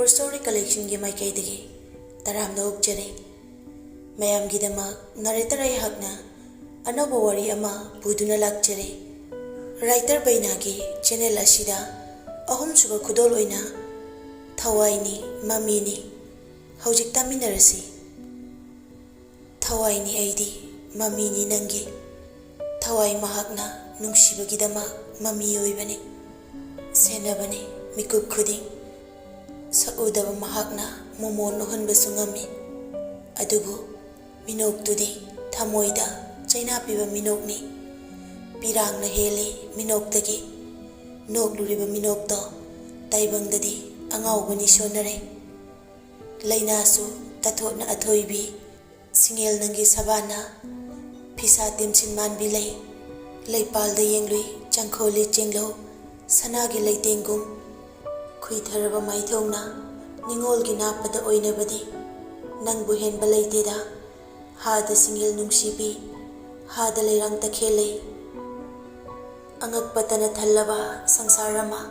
Short Story Collection की माइकैदगी तरामदा ओकजरी मयामगीदमक Narrator अयहकना अनौबा वारी अमा पुदुना लाक्चरी Writer Beina की चैनल असिदा अहुमसुबा खुदोल ओइना Thawaini Mamini हौजिक तामिनरसी Thawaini अइदी Mamini नंगी Thawai mahakna नुंगसिबगीदमक ममी ओइबनी सेनबनी मिकुप खुदिंग सउदब महाकना मोमोन नोहनबसु ngami adubu minoktudi thamoida chaina piba minokni pirangna heli minoktagi nokluriba minokto taibangdadi angawbani sonare lainasu tathotna athoibi singel nangi sabana phisa timsin manbi leipalda yenglui changkholi chenglo sanagi leitengum खुईथरबा माइथौना निंगोलगी नापदा ओइनबदी नंगबु हेनबा लेतेदा हादा सिंगेल नुंगसिबी हादा लेरंग तखेले अंगकपतना थल्लबा संसारमा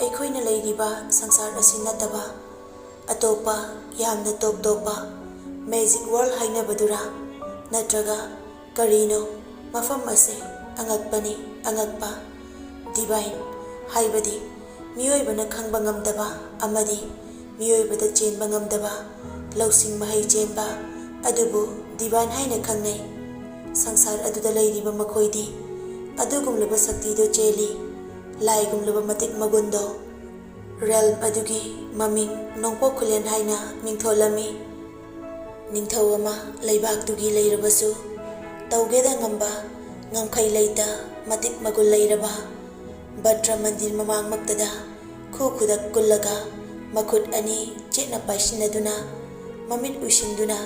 अखोइना लेरिबा संसार असि नतबा अतोपा यामना टॉप टॉपा मैजिक वर्ल्ड हाइनबदुरा नत्रगा करीनो मफम असे अंगकपनी अंगकपा divine हाइबदी मियोइबना खंगबा ngamdaba amadi miyoibada chenba ngamdaba lausing mahai chenba adubu divine haina khangnai sangsar aduda leiriba makhoidi adugumlaba sakti do cheli laigumlaba matik magundo realm adugi maming nongpo khulen haina mingtholami ningthawama leibak tugi leirabasu tawgeda ngamba ngamkhai leita matik magul leiraba Badra mandir mamang magtada khukudak kullaga makhut ani chetna paisinaduna mamit usinduna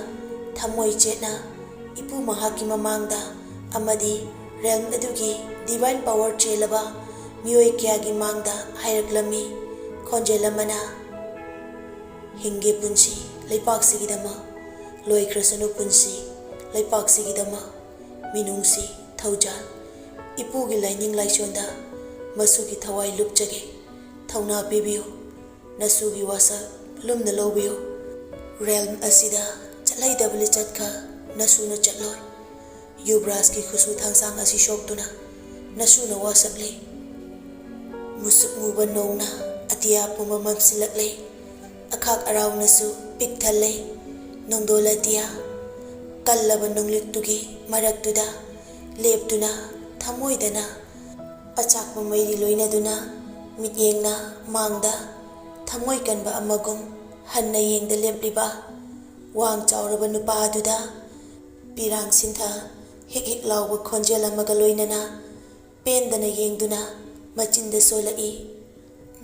thamoi chetna ipu mahaki mamangda amadi realm adugi divine power chelaba miyoi kyagi mangda hairaklami khonjelamana hinge punsi leipak sigidama loikrasanu punsi leipak sigidama minungsi thaujan ipu gi laining laisonda मसुगी थवाई लुपजगे थौना पीबियो नसुगी Vasa लुमना लोबियो realm असिदा चलाइदबले चटखा नसुना चटलोय युब्रास की खुसु थांसांग असि शोकतुना नसुना वासकले मुसुक मुबा नोंगना अतिया पुमा ममसिलकले अखाक अराव नसु pick थल्ले नोंदोलतिया कल्लबा नोंगलिक्तुगी मरक्तुदा लेपतुना थमोइदना अचाकपा Mary लोइनदुना मित्येंगना मांगदा थमोइ कनबा अमगुम हन्ना येंगदा लेपलिबा वांग चाउरबा नुपादुदा पिरांग सिंथा हिक हिक लाउबा खोंजेल अमगा लोइनना पेंदना येंगदुना मचिंदा सोलई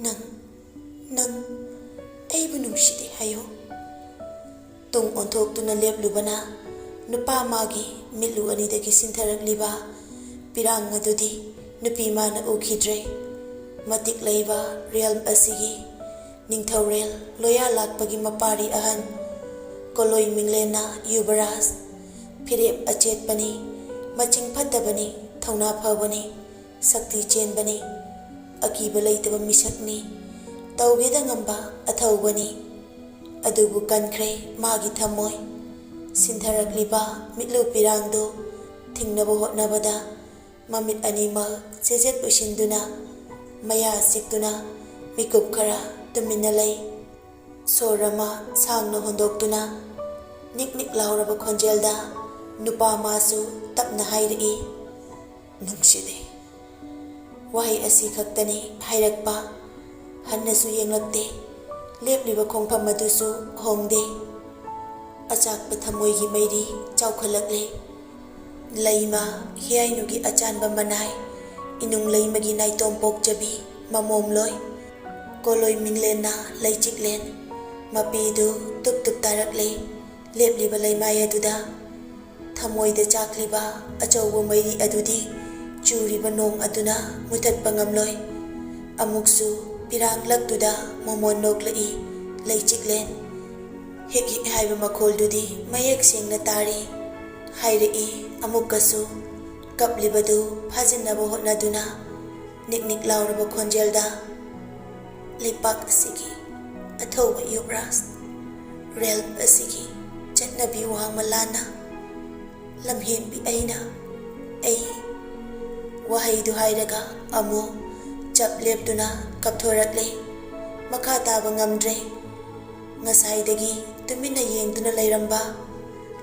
नंग अइबु नुंसिदे हायो तुंग ओंथोक्तुना लेपलुबना नुपा मागी मिलु अनिदगी सिंथरकलिबा पिरांग अदुदी नुपी माना उखिद्रे मतिक लेबा रियल्म असिगी निंगथौरेल लोया लाकपगी मपारी अहन कोलोई मिंगलेना युबराज फिरेप अचेतपनी मचिंग फत्तबनी थौना फबनी शक्ति चेनबनी अकीब लेतब मिसकनी तौगेदा ngamba अथौबनी अदुबु कनख्रे मागी थमोय सिंथरकलिबा मिटलु पिरांगदो थिंगनबो होटनबदा Mamit anima sejet usinduna maya siktuna mikup khara tuminalai sorama sangna hondoktuna nik lauraba khonjelda nupa masu tapna hairi nungside wahi asi khaktani hairakpa hannasu yenglakte lepliba khongpham madusu hongde achakpa thamoigi mairi chaukhalagle Laima hiainugi achanba manai inung laimagi naitom pokjabi mamom loy koloi minglena laichiklen mapidu tup tarakle lepliba laimaya duda thamoida chakliba achauba mairi adudi churiba nong aduna muthatpa ngamloi amuksu pirang laktuda momon noklai laichiklen hik haiba makhol dudi mayek singna tari hairi amukkasu kaplibadu phajinaba hotnaduna nik lauraba khonjelda lipak asigi ꯑꯊꯧꯕ Yubraj, ꯔꯦꯜꯝ ꯑꯁꯤꯒꯤ ꯆꯠꯅꯕꯤ ꯋꯥꯡꯃ ꯂꯥꯟꯅ ꯂꯝꯍꯦꯟꯕꯤ ꯑꯩꯅ ꯑꯩ ꯋꯥꯍꯩꯗꯨ ꯍꯥꯏꯔꯒ ꯑꯃꯨꯛ ꯆꯞ ꯂꯦꯞꯇꯨꯅ ꯀꯞꯊꯣꯔꯛꯂꯦ꯫ ꯃꯈꯥ ꯇꯥꯕ ꯉꯝꯗ꯭ꯔꯦ꯫ ꯉꯁꯥꯏꯗꯒꯤ ꯇꯨꯃꯤꯟꯅ ꯌꯦꯡꯗꯨꯅ ꯂꯩꯔꯝꯕ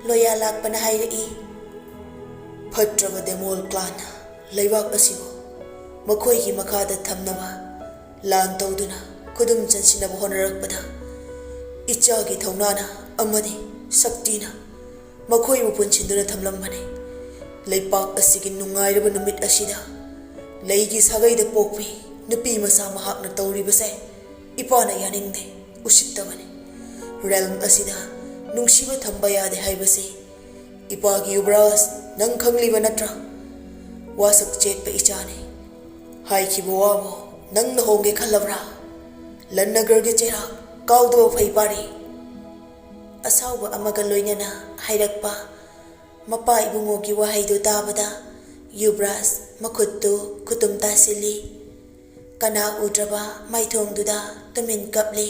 ꯂꯣꯌꯥ ꯂꯥꯛꯄꯅ ꯍꯥꯏꯔꯛꯏ, ꯐꯠꯇ꯭ꯔꯕ ꯗꯦꯃꯣꯜ ꯀ꯭ꯂꯥꯟꯅ ꯂꯩꯕꯥꯛ ꯑꯁꯤꯕꯨ ꯃꯈꯣꯏꯒꯤ ꯃꯈꯥꯗ ꯊꯝꯅꯕ ꯂꯥꯟ ꯇꯧꯗꯨꯅ ꯈꯨꯗꯨꯝ ꯆꯟꯁꯤꯟꯅꯕ ꯍꯣꯠꯅꯔꯛꯄꯗ ꯏꯆꯥꯒꯤ ꯊꯧꯅꯥꯅ ꯑꯃꯗꯤ ꯁꯛꯇꯤꯅ ꯃꯈꯣꯏꯕꯨ ꯄꯨꯟꯁꯤꯟꯗꯨꯅ ꯊꯝꯂꯝꯕꯅꯤ꯫ ꯂꯩꯄꯥꯛ ꯑꯁꯤꯒꯤ ꯅꯨꯡꯉꯥꯏꯔꯕ ꯅꯨꯃꯤꯠ ꯑꯁꯤꯗ ꯂꯩꯒꯤ ꯁꯥꯒꯩꯗ ꯄꯣꯛꯄꯤ ꯅꯨꯄꯤ ꯃꯆꯥ ꯃꯍꯥꯛꯅ ꯇꯧꯔꯤꯕꯁꯦ ꯏꯄꯥꯅ ꯌꯥꯅꯤꯡꯗꯦ, ꯎꯁꯤꯠꯇꯕꯅꯤ꯫ ꯔꯦꯜꯝ ꯑꯁꯤꯗ ꯅꯨꯡꯁꯤꯕ ꯊꯝꯕ ꯌꯥꯗꯦ ꯍꯥꯏꯕꯁꯤ ꯏꯄꯥꯒꯤ ꯌꯨꯕ꯭ꯔꯥꯖ ꯅꯪ ꯈꯪꯂꯤꯕ ꯅꯠꯇ꯭ꯔꯥ? ꯋꯥꯁꯛ ꯆꯦꯠꯄ ꯏꯆꯥꯅꯤ꯫ ꯍꯥꯏꯈꯤꯕ ꯋꯥꯕꯨ ꯅꯪꯅ ꯍꯣꯡꯒꯦ ꯈꯜꯂꯕ꯭ꯔꯥ? ꯂꯟꯅꯒꯔꯒꯤ ꯆꯩꯔꯥꯛ ꯀꯥꯎꯗꯕ ꯐꯩ ꯄꯥꯔꯤ꯫ ꯑꯁꯥꯎꯕ ꯑꯃꯒ ꯂꯣꯏꯅꯅ ꯍꯥꯏꯔꯛꯄ ꯃꯄꯥ ꯏꯕꯨꯡꯉꯣꯒꯤ ꯋꯥꯍꯩꯗꯨ ꯇꯥꯕꯗ ꯌꯨꯕ꯭ꯔꯥꯖ ꯃꯈꯨꯠꯇꯨ ꯈꯨꯇꯨꯝ ꯇꯥꯁꯤꯜꯂꯤ꯫ ꯀꯅꯥ ꯎꯗ꯭ꯔꯕ ꯃꯥꯏꯊꯣꯡꯗꯨꯗ ꯇꯨꯃꯤꯟ ꯀꯞꯂꯤ꯫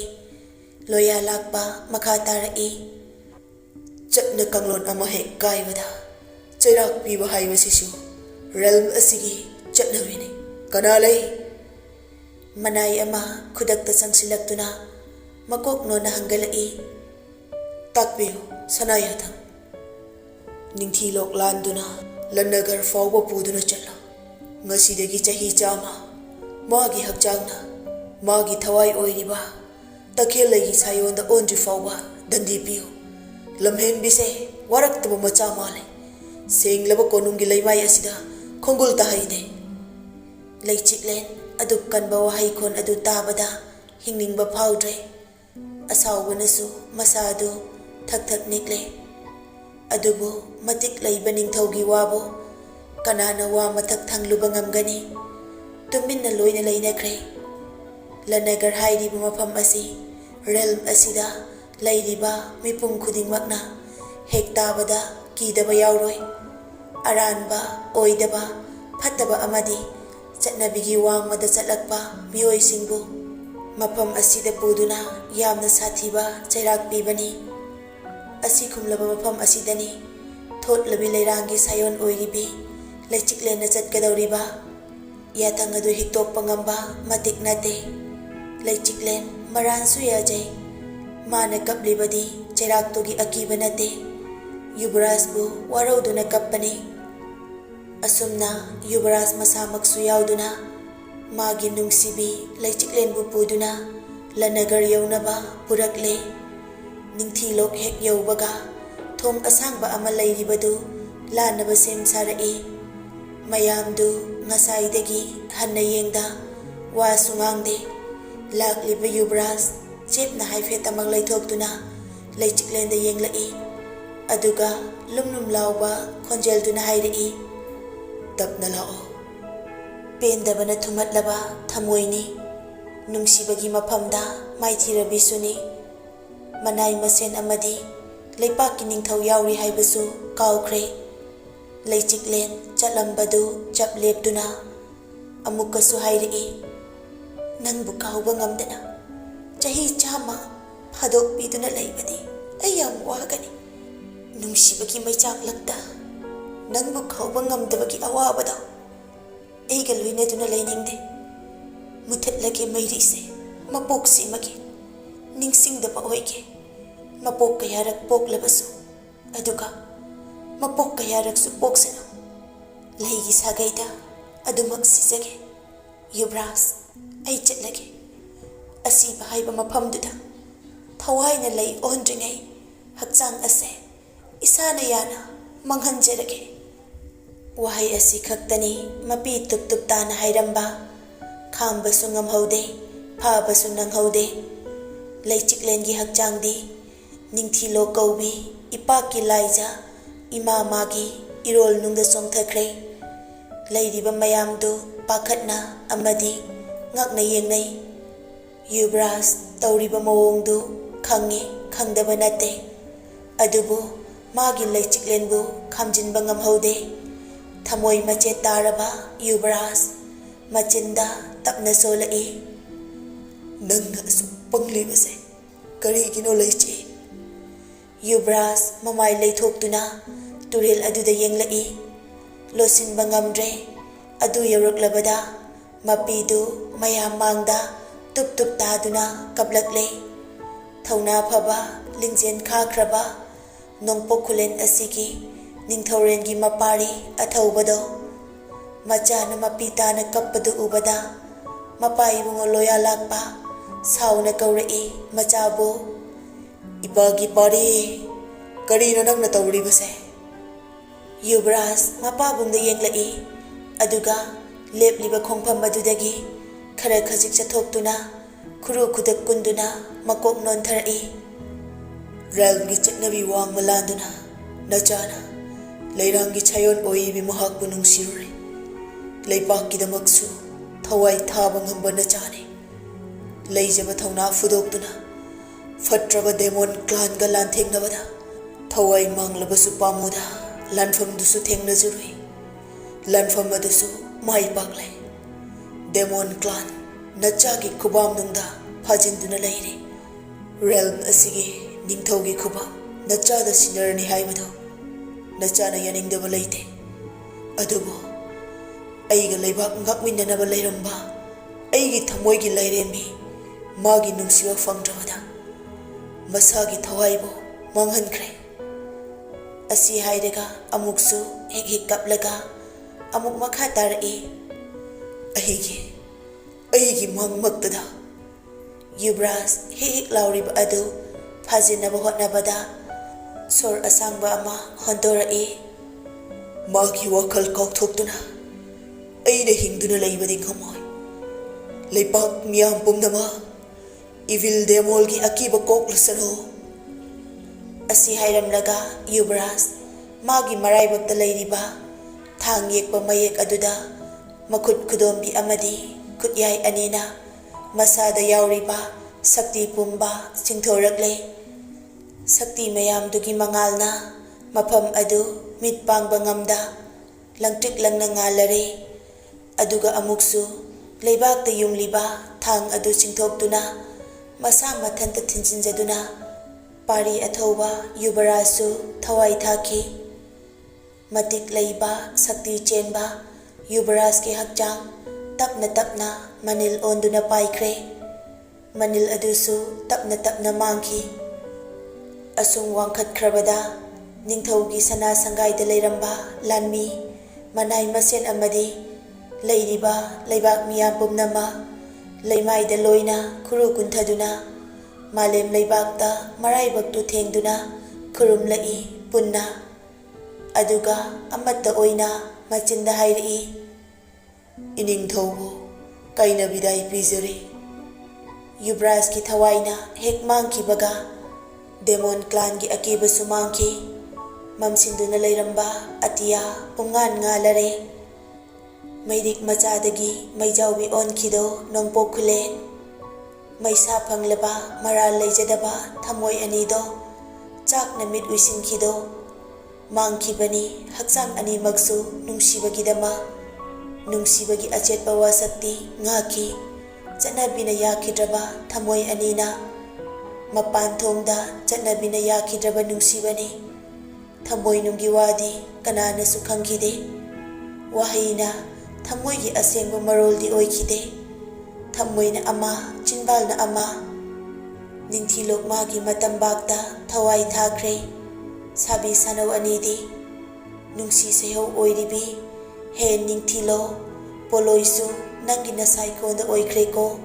ꯂꯣꯌꯥ ꯂꯥꯛꯄ ꯃꯈꯥ ꯇꯥꯔꯛꯏ, ꯆꯠꯅ ꯀꯥꯡꯂꯣꯟ ꯑꯃ ꯍꯦꯛ ꯀꯥꯏꯕꯗ ꯆꯩꯔꯥꯛ ꯄꯤꯕ ꯍꯥꯏꯕꯁꯤꯁꯨ ꯔꯦꯜꯝ ꯑꯁꯤꯒꯤ ꯆꯠꯅꯕꯤꯅꯤ꯫ ꯀꯅꯥ ꯂꯩ? ꯃꯅꯥꯏ ꯑꯃ ꯈꯨꯗꯛꯇ ꯆꯪꯁꯤꯜꯂꯛꯇꯨꯅ ꯃꯀꯣꯛ ꯅꯣꯟꯅ ꯍꯪꯒꯠꯂꯛꯏ, ꯇꯥꯛꯄꯤꯌꯨ ꯁꯅꯥꯌꯥꯊꯪ꯫ ꯅꯤꯡꯊꯤꯂꯣꯛ ꯂꯥꯟꯗꯨꯅ ꯂꯟꯅꯒꯔ ꯐꯥꯎꯕ ꯄꯨꯗꯨꯅ ꯆꯠꯂꯣ꯫ ꯉꯁꯤꯗꯒꯤ ꯆꯍꯤ 100 ꯃꯥꯒꯤ ꯍꯛꯆꯥꯡꯅ ꯃꯥꯒꯤ ꯊꯋꯥꯏ ꯑꯣꯏꯔꯤꯕ ꯇꯈꯦꯜꯂꯩꯒꯤ ꯁꯥꯌꯣꯟꯗ ꯑꯣꯟꯗ꯭ꯔꯤ ꯐꯥꯎꯕ ꯗꯟꯗꯤ ꯄꯤꯌꯨ꯫ ꯂꯝꯍꯦꯟꯕꯤꯁꯦ ꯋꯥꯔꯛꯇꯕ ꯃꯆꯥ ꯃꯥꯜꯂꯦ꯫ ꯁꯦꯡꯂꯕ ꯀꯣꯅꯨꯡꯒꯤ ꯂꯩꯃꯥꯏ ꯑꯁꯤꯗ ꯈꯣꯡꯒꯨꯜ ꯇꯥꯍꯩꯗꯦ꯫ ꯂꯩꯆꯤꯛꯂꯦꯟ ꯑꯗꯨꯛ ꯀꯟꯕ ꯋꯥꯍꯩꯈꯣꯟ ꯑꯗꯨ ꯇꯥꯕꯗ ꯍꯤꯡꯅꯤꯡꯕ ꯐꯥꯎꯗ꯭ꯔꯦ꯫ ꯑꯁꯥꯎꯕꯅꯁꯨ ꯃꯁꯥꯗꯨ ꯊꯛ ꯊꯛ ꯅꯤꯛꯂꯦ꯫ ꯑꯗꯨꯕꯨ ꯃꯇꯤꯛ ꯂꯩꯕ ꯅꯤꯡꯊꯧꯒꯤ ꯋꯥꯕꯨ ꯀꯅꯥꯅ ꯋꯥ ꯃꯊꯛ ꯊꯪꯂꯨꯕ ꯉꯝꯒꯅꯤ? ꯇꯨꯃꯤꯟꯅ ꯂꯣꯏꯅ ꯂꯩꯅꯈ꯭ꯔꯦ꯫ ꯂꯟꯅꯒꯔ ꯍꯥꯏꯔꯤꯕ ꯃꯐꯝ ꯑꯁꯤ ꯔꯦꯜꯝ ꯑꯁꯤꯗ ꯂꯩꯔꯤꯕ ꯃꯤꯄꯨꯝ ꯈꯨꯗꯤꯡꯃꯛꯅ ꯍꯦꯛ ꯇꯥꯕꯗ ꯀꯤꯗꯕ ꯌꯥꯎꯔꯣꯏ꯫ ꯑꯔꯥꯟꯕ, ꯑꯣꯏꯗꯕ, ꯐꯠꯇꯕ ꯑꯃꯗꯤ ꯆꯠꯅꯕꯤꯒꯤ ꯋꯥꯡꯃꯗ ꯆꯠꯂꯛꯄ ꯃꯤꯑꯣꯏꯁꯤꯡꯕꯨ ꯃꯐꯝ ꯑꯁꯤꯗ ꯄꯨꯗꯨꯅ ꯌꯥꯝꯅ ꯁꯥꯊꯤꯕ ꯆꯩꯔꯥꯛ ꯄꯤꯕꯅꯤ꯫ ꯑꯁꯤ ꯈꯨꯝꯂꯕ ꯃꯐꯝ ꯑꯁꯤꯗꯅꯤ ꯊꯣꯠꯂꯕꯤ ꯂꯩꯔꯥꯡꯒꯤ ꯁꯥꯌꯣꯟ ꯑꯣꯏꯔꯤꯕꯤ ꯂꯩꯆꯤꯛꯂꯦꯟꯅ ꯆꯠꯀꯗꯧꯔꯤꯕ꯫ ꯌꯥꯊꯪ ꯑꯗꯨ ꯍꯤꯛꯇꯣꯛꯄ ꯉꯝꯕ ꯃꯇꯤꯛ ꯅꯠꯇꯦ꯫ ꯂꯩꯆꯤꯛꯂꯦꯟ ꯃꯔꯥꯟꯁꯨ ꯌꯥꯖꯩ꯫ ꯃꯥꯅ ꯀꯞꯂꯤꯕꯗꯤ ꯆꯩꯔꯥꯛꯇꯨꯒꯤ ꯑꯀꯤꯕ ꯅꯠꯇꯦ, ꯌꯨꯕ꯭ꯔꯥꯖꯕꯨ ꯋꯥꯔꯧꯗꯨꯅ ꯀꯞꯄꯅꯤ꯫ ꯑꯁꯨꯝꯅ ꯌꯨꯕ꯭ꯔꯥꯖ ꯃꯁꯥꯃꯛꯁꯨ ꯌꯥꯎꯗꯨꯅ ꯃꯥꯒꯤ ꯅꯨꯡꯁꯤꯕꯤ ꯂꯩꯆꯤꯛꯂꯦꯟꯕꯨ ꯄꯨꯗꯨꯅ ꯂꯟꯅꯒꯔ ꯌꯧꯅꯕ ꯄꯨꯔꯛꯂꯦ꯫ ꯅꯤꯡꯊꯤꯂꯣꯛ ꯍꯦꯛ ꯌꯧꯕꯒ ꯊꯣꯡ ꯑꯁꯥꯡꯕ ꯑꯃ ꯂꯩꯔꯤꯕꯗꯨ ꯂꯥꯟꯅꯕ ꯁꯦꯝ ꯁꯥꯔꯛꯏ꯫ ꯃꯌꯥꯝꯗꯨ ꯉꯁꯥꯏꯗꯒꯤ ꯍꯟꯅ ꯌꯦꯡꯗ ꯋꯥꯁꯨ ꯉꯥꯡꯗꯦ꯫ ꯂꯥꯛꯂꯤꯕ ꯌꯨꯕ꯭ꯔꯥꯖ ꯆꯦꯞꯅ ꯍꯥꯏꯐꯦꯠ ꯑꯃꯛ ꯂꯩꯊꯣꯛꯇꯨꯅ ꯂꯩꯆꯤꯛꯂꯦꯟꯗ ꯌꯦꯡꯂꯛꯏ꯫ ꯑꯗꯨꯒ ꯂꯨꯝ ꯂꯨꯝ ꯂꯥꯎꯕ ꯈꯣꯟꯖꯦꯜꯗꯨꯅ ꯍꯥꯏꯔꯛꯏ, ꯇꯞꯅ ꯂꯥꯛꯑꯣ꯫ ꯄꯦꯟꯗꯕꯅ ꯊꯨꯝꯍꯠꯂꯕ ꯊꯃꯣꯏꯅꯤ꯫ ꯅꯨꯡꯁꯤꯕꯒꯤ ꯃꯐꯝꯗ ꯃꯥꯏꯊꯤꯔꯕꯤꯁꯨꯅꯤ꯫ ꯃꯅꯥꯏ ꯃꯁꯦꯟ ꯑꯃꯗꯤ ꯂꯩꯄꯥꯛꯀꯤ ꯅꯤꯡꯊꯧ ꯌꯥꯎꯔꯤ ꯍꯥꯏꯕꯁꯨ ꯀꯥꯎꯈ꯭ꯔꯦ꯫ ꯂꯩꯆꯤꯛꯂꯦꯟ ꯆꯠꯂꯝꯕꯗꯨ ꯆꯞ ꯂꯦꯞꯇꯨꯅ ꯑꯃꯨꯛꯀꯁꯨ ꯍꯥꯏꯔꯛꯏ, ꯅꯪꯕꯨ ꯀꯥꯎꯕ ꯉꯝꯗꯅ ꯆꯍꯤ 100 ꯐꯥꯗꯣꯛꯄꯤꯗꯨꯅ ꯂꯩꯕꯗꯤ ꯑꯩ ꯌꯥꯝ ꯋꯥꯒꯅꯤ꯫ ꯅꯨꯡꯁꯤꯕꯒꯤ ꯃꯩꯆꯥꯛꯂꯛꯇ ꯅꯪꯕꯨ ꯀꯥꯎꯕ ꯉꯝꯗꯕꯒꯤ ꯑꯋꯥꯕꯗꯣ ꯑꯩꯒ ꯂꯣꯏꯅꯗꯨꯅ ꯂꯩꯅꯤꯡꯗꯦ꯫ ꯃꯨꯊꯠꯂꯒꯦ ꯃꯩꯔꯤꯁꯦ ꯃꯄꯣꯛꯁꯤꯃꯒꯤ ꯅꯤꯡꯁꯤꯡꯗꯕ ꯑꯣꯏꯒꯦ꯫ ꯃꯄꯣꯛ ꯀꯌꯥꯔꯛ ꯄꯣꯛꯂꯕꯁꯨ, ꯑꯗꯨꯒ ꯃꯄꯣꯛ ꯀꯌꯥꯔꯛꯁꯨ ꯄꯣꯛꯁꯅꯨ꯫ ꯂꯩꯒꯤ ꯁꯥꯒꯩꯗ ꯑꯗꯨꯃꯛ ꯁꯤꯖꯒꯦ꯫ ꯌꯨꯕ꯭ꯔꯥꯖ, ꯑꯩ ꯆꯠꯂꯒꯦ꯫ ꯑꯁꯤꯕ ꯍꯥꯏꯕ ꯃꯐꯝꯗꯨꯗ ꯊꯋꯥꯏꯅ ꯂꯩ ꯑꯣꯟꯗ꯭ꯔꯤꯉꯩ ꯍꯛꯆꯥꯡ ꯑꯁꯦ ꯏꯁꯥꯅ ꯌꯥꯅ ꯃꯥꯡꯍꯟꯖꯔꯒꯦ꯫ ꯋꯥꯍꯩ ꯑꯁꯤ ꯈꯛꯇꯅꯤ ꯃꯄꯤ ꯇꯨꯞ ꯇꯨꯞ ꯇꯥꯅ ꯍꯥꯏꯔꯝꯕ꯫ ꯈꯥꯝꯕꯁꯨ ꯉꯝꯍꯧꯗꯦ, ꯐꯥꯕꯁꯨ ꯅꯪꯍꯧꯗꯦ꯫ ꯂꯩꯆꯤꯛꯂꯦꯟꯒꯤ ꯍꯛꯆꯥꯡꯗꯤ ꯅꯤꯡꯊꯤꯂꯣꯛ ꯀꯧꯕꯤ ꯏꯄꯥꯛꯀꯤ ꯂꯥꯏꯖ ꯏꯃꯥ ꯃꯥꯒꯤ ꯏꯔꯣꯜꯅꯨꯡꯗ ꯆꯣꯡꯊꯈ꯭ꯔꯦ꯫ ꯂꯩꯔꯤꯕ ꯃꯌꯥꯝꯗꯨ ꯄꯥꯈꯠꯅ ꯑꯃꯗꯤ ꯉꯛꯅ ꯌꯦꯡꯅꯩ꯫ ꯌꯨꯕ꯭ꯔꯥꯖ ꯇꯧꯔꯤꯕ ꯃꯑꯣꯡꯗꯨ ꯈꯪꯉꯤ, ꯈꯪꯗꯕ ꯅꯠꯇꯦ꯫ ꯑꯗꯨꯕꯨ ꯃꯥꯒꯤ ꯂꯩꯆꯤꯛꯂꯦꯟꯕꯨ ꯈꯥꯝꯖꯤꯟꯕ ꯉꯝꯍꯧꯗꯦ꯫ ꯊꯃꯣꯏ ꯃꯆꯦꯠ ꯇꯥꯔꯕ ꯌꯨꯕ꯭ꯔꯥꯖ ꯃꯆꯤꯟꯗ ꯇꯞꯅ ꯁꯣꯜꯂꯛꯏ, ꯅꯪꯅ ꯑꯁꯨꯛ ꯄꯪꯂꯤꯕꯁꯦ Karigino leiche. Yubras mamai leithoptuna turil aduda yenglai. Losin bangamdre adu yaruklabada mapidu mayam mangda tup tup taduna kablakle. Thauna phaba lingjen khakraba nongpokulen asigi ningthorengi mapari athaubado. Machana mapitana kappadu ubada mapaibungo loya lakpa sauna kaurei machabo. Ipagi pari karino nangna tawribase. Yubras mapabungda yenglai aduga lepliba khongpham adudagi khara khajik chathoptuna khuru khudak kunduna makok nontharai. Realmgi chaknabi wang malanduna nachana leirangi chayon oibi mahakbu nungsirure. Leipakkidamaksu thawai thaba ngamba nachane. Leijaba thauna fudoktuna fatraba demon clan ga lantheknabada thawai manglabasu pamuda lanfam dusu thengnajurui. Lanfam adusu mai paklai. Demon clan nachagi khubam nungda phajinduna leire. Realm asigi ningthaugi khubam nachada sinarni haibado nachana yaningdaba leite. Adubo aiga leibak ngakminanaba leiramba aigi thamoigi leirembi magi nungsiwa fangdrabada masagi thawaibo manghankre. Asi hairaga amuksu hek hek kaplaga amuk makha tarai. Aigi mangmaktada Yubras hek hek laurib adu phajinaba hotnabada sor asangba ama hondorai. Magi wakal kaukthokduna aina hingduna leibadi ngamoi. Leipak miyam pumnama evil demolgi akiba koklasano. Asi hairamlaga Yubras magi maraibakta leiriba thang yekpa mayek aduda makhut khudombi amadi khutyai anina masada yauriba sakti pumba singthorakle. Sakti mayamdugi mangalna mafam adu mitpangba ngamda langtrik langna ngalare. Aduga amuksu leibakta yumliba thang adu singthokduna masa mathanta thinjinjaduna pari athauba Yubarasu thawai thaki. Matik leiba sakti chenba Yubaras ki hakchang tapna tapna manil onduna paikre. Manil adusu tapna tapna mangki. Asung wangkhat khrabada ningthaugi sana sangaida leiramba lanmi manai masen amadi leiriba leibak miyam pumnama leimaida loina khuru kunthaduna malem leibakta maraibaktu thengduna khurum lai punna. Aduga amatta oina machinda hairi. Ining thaubu kaina bidai pizari. Yubras ki thawaina hek mangki baga demon clan gi akiba sumangki. Mamsinduna leiramba atia pungan ngalare. Maidik machadagi maijawbi onkido nongpokhulen. Maisa phanglaba maral leijadaba thamoi anido chakna mit uisinkido mangkibani hakchang ani maksu nungsibagidama nungsibagi achetpa wasakti ngaki chanabina yakhidraba thamoi anina mapan thongda chanabina yakhidraba nungsibani thamoi nungi wadi kanana su khangkhide wahaina thamoi gi asengba maroldi oikhide thamoina ama chinbalna ama ningthilok magi matambakta thawai thakre. Sabi sanau anidi nungsi sehau oiribi hen ningthilo poloisu nangi nasai konda oikre ko.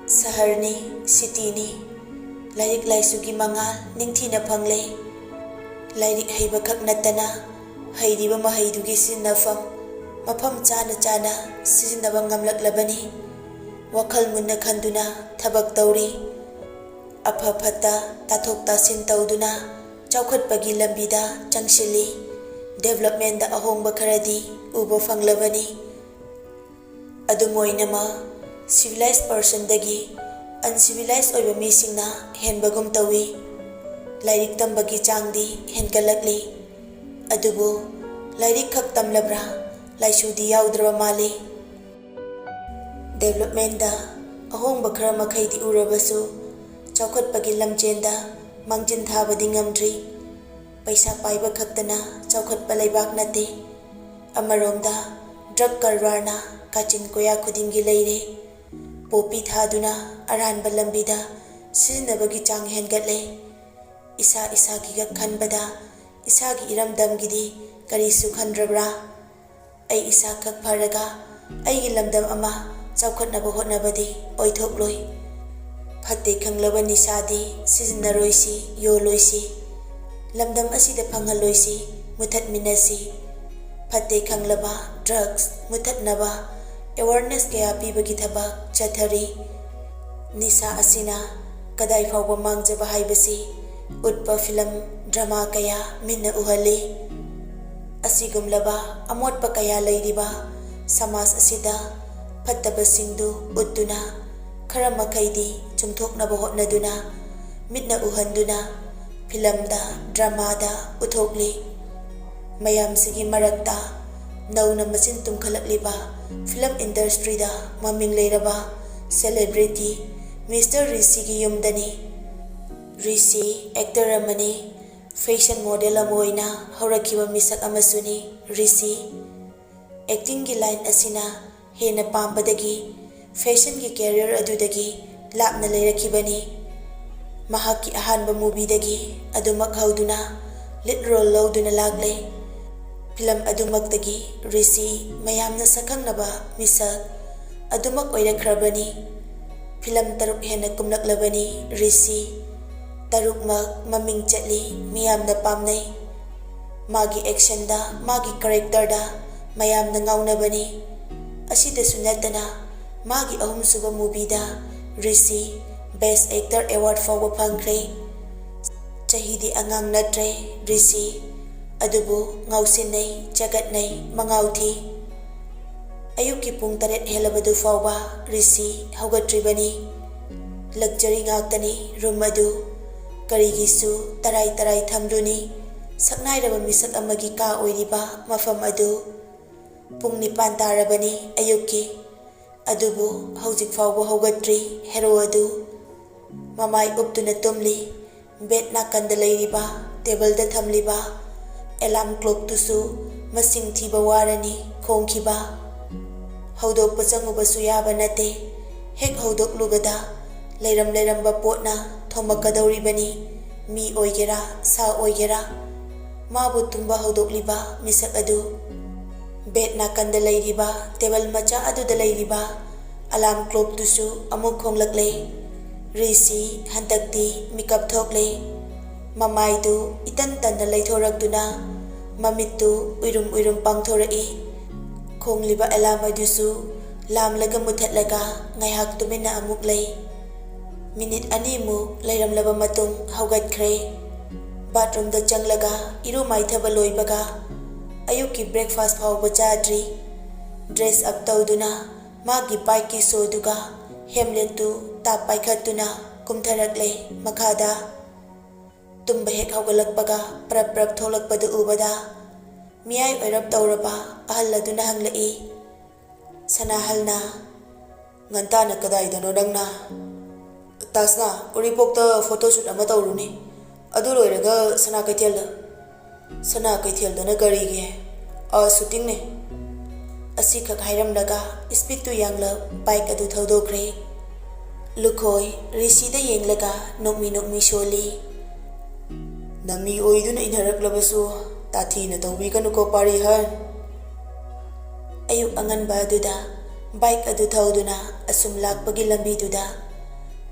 Saharni sitini lairik laisugi mangal ningthina phangle. Lairik heiba khak natana hairiba mahaidugi sinnafam mafam chana chana sizinaba ngamlaklabani. Wakhal munna khanduna thabak tauri. Apha phata tathok tasin tauduna chawkhatpagi lambida changshili. Development da ahongba kharadi uba fanglabani. Adumoinama civilized person dagi uncivilized oiba misingna henbagum tawi. Lairik tambagi changdi henkalakli. Adubu Lairik khak tamlabra, laisudi yaudra mali. Development da ahong bakara makai di urabasu, chaukat pagi lamjenda, mangjin thabadi ngamdri. Paisa paiba khaktana chaukat palaibak nate. Amaromda drug karwarna kachin koya khudingi leire. Popi thaduna aran balambida sizinabagi chang hengatle. Isa giga khanbada isagi iramdam gidi karisu khandrabra. Ay isa kak pharaga ay gilamdam ama chaukat hotnabadi oithokloi. Phatte khanglaba nisadi sizinnaroisi yoloisi. Lamdam asida phangaloisi muthat minasi. Phatte khanglaba drugs muthatnaba awareness kaya pibagi thabak chathari. Nisa asina kadai fawba mangjaba haibasi utpa film drama kaya minna uhali. Asigumlaba amotpa kaya leiriba samas asida phattabasingdu uttuna khara makaidi chumthoknaba hotnaduna mitna uhanduna filamda dramada uthokli. Mayamsigi marakta nauna machin tumkhalakliba film industry da maming leiraba celebrity Mr. Rishi gi yumdani. Rishi actor amani fashion model amoina horakiba misak amasuni. Rishi acting gi line asina hena pambadagi fashion gi career adudagi lapna leirakibani. Mahaki ahanba movie dagi adumak hauduna lead role lauduna lagle. Film adumaktagi Rishi mayamna sakhangnaba misak adumak oirakhrabani. Film taruk hena kumlaklabani Rishi tarukmak maming chatli miyamna pamnai. Magi action da magi character da mayamna ngaunabani. Asida sunatana magi ahumsuba movie da Rishi Best Actor Award fawba phangkhre. Chahidi angang natre Rishi adubu ngausinai jagatnai mangauthi. Ayuki pung 8 helabadu fawba Rishi haugatribani. Luxury ngaktani room adu karigisu tarai thamduni saknairaba misak amagi ka oiriba mafam adu pung 9 tarabani ayuki. Adubu haujik fawba haugatri hero adu mamai uptuna tumli. Bed nakanda leiriba table da thamliba alarm clock tusu masing thiba warani khongkhiba. Haudokpa changubasu yaba nate. Hek haudoklubada leiramba potna thomakadauribani. Mi oigera sa oigera mabu tumba haudokliba misak adu. Bed nakanda leiriba table macha adu da leiriba alarm clock tusu amuk khonglakle. Rishi handakti mikap thokle. Mamaidu itan tanna leithorakduna mamittu uirum pangthorai. Khongliba alarm adusu lamlaga muthatlaga ngaihak tumina amuk lei. Minute animu leiramlaba matung haugatkhre. Bathroom da changlaga iru maithaba loibaga ayuki breakfast fawba chadri. Dress up tawduna magi bike ki soduga Hamlet tu tap paikhatuna kumtharakle makhada. Tumba hek haugalakpaga prap tholakpada ubada miyai oirap tawraba ahalladuna hanglai. Sanahalna ngantana kadaidano nangna tasna uripokta photoshoot ama tawruni adu loiraga sana kaithialda na garige shooting ne. Asi khak hairamlaga speed tu yangla bike adu thaudokre. Lukhoi Rishi da yenglaga nokmi soli. Nami oiduna inharaklabasu tathina tawbikanuko pari har. Ayuk anganba aduda bike adu thauduna asum lakpagi lambiduda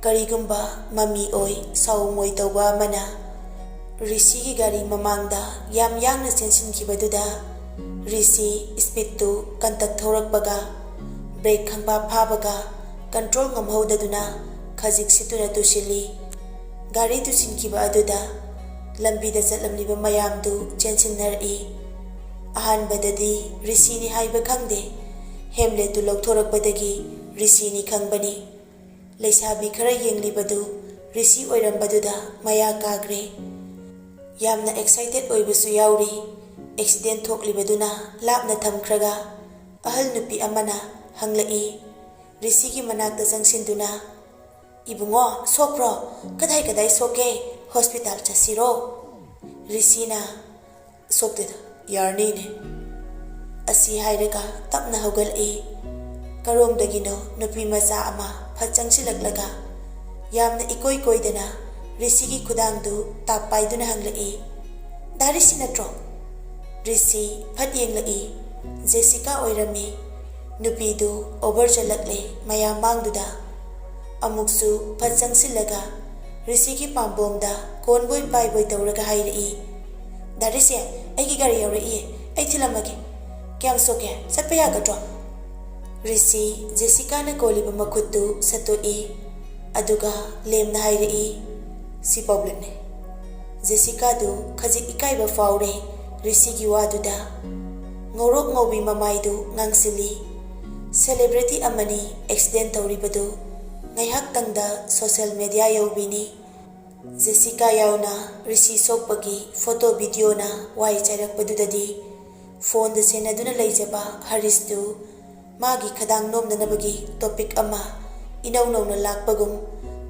karigumba mami oi saumoi tawba mana Rishi gi gari mamangda yam yangna chensinkibaduda Rishi speed tu kantak thorakbaga brake khangba phabaga control ngamhodaduna khajik situna tusili. Gari tu sinkiba aduda lambida chatlamliba mayamdu chensinnari. Ahanbadadi Rishi ni haiba khangde. Hamlet tu lokthorakbadagi Rishi ni khangbani. Leisabi khara yenglibadu Rishi oirambaduda maya kagre. Yamna excited oibasu yauri. accident thoklibaduna lapna thamkhraga ahal nupi amana hanglai Rishigi manakta jangsinduna Ibungo sokro kadai kadai soke hospital chasiro Rishina sokdeda yarni ne asi hairaga tapna hogal karom dagino nupi macha ama phachang silaglaga yamna ikoi koidana Rishigi khudangdu tapaiduna hanglai darisi natro Rishi phat yenglai Jessica oirami nupidu over jalakle mayam mangduda amuksu phachang silaga Rishigi pambomda konboi paiboi tawraga hairi darisi aigi gari yauri ai thilamage kyam soke satpa yagadro Rishi Jessica na koliba makhuttu satoi aduga lemna hairi si public ne Jessica du khajik ikaiba faure Rishigi waduda ngorok ngobi mamaidu ngangsili celebrity amani accident tawribadu ngaihak tangda social media yobini Jessica yauna Rishi sokpagi photo video na wai chairakpadudadi phone da senaduna leijaba haristu magi khadang nomdanabagi topic ama inaunawna lakpagum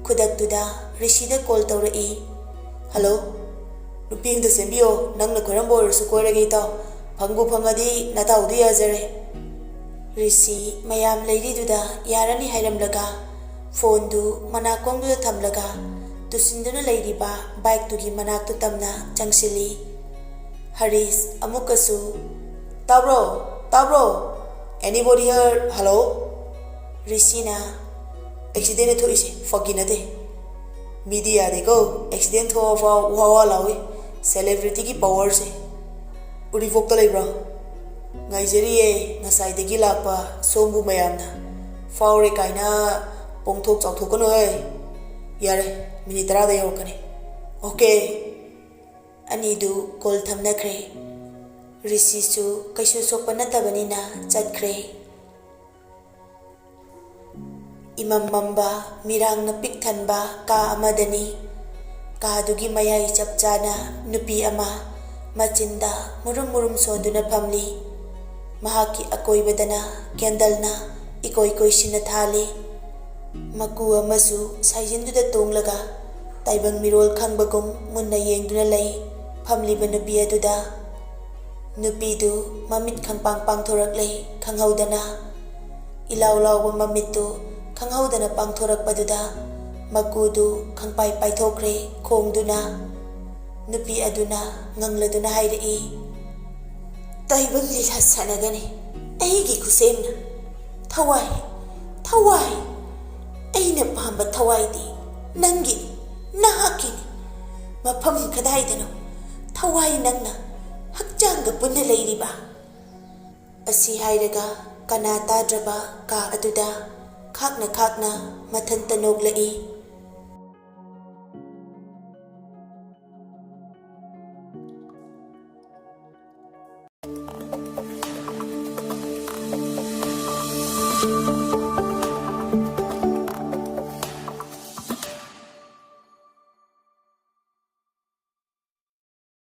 khudaktuda Rishi da call tawrai hello nupi da sembiyo nangna khorambo su koirage ta phangbu phangadi nataudu yazare Rishi mayam leiriduda yarani hairamlaga phone du manakongdu thamlaga tusinduna leiriba bike tugi manaktu tamna changsili Haris amukasu tabro anybody here hello Rishina accident thoise foginade media de go accident thowa wawa lawi celebrity ki power se uri vokta lebra ngaijeriye ngasai degi lakpa sombu mayamna faure kaina pongthok chawthokono he yare minute 10 da yorkani okay anidu call thamnakre Rishi su kaisu sokpa natabanina chatkre imam mamba mirang na pikthanba ka amadani ka dugi mayai chapchana nupi ama machinda murum sonduna phamli mahaki akoibadana candle ikoi sina thali maku amasu saijinduda tonglaga taibang mirol khangbagum munna yengduna lei phamliba nupi aduda nupidu mamit khangpang pangthoraklei khanghaudana ilaulawba mamittu khanghaudana pangthorakpaduda makudu khangpai paithokre khongduna nupi aduna ngangladuna hairi taibang lila sanagani aigi kusemna thawai aina pamba thawai di nangi nahakini mafam kadaidano thawai nangna hakjanga punna leiriba asi hairaga kana tadraba ka aduda khakna mathanta noglai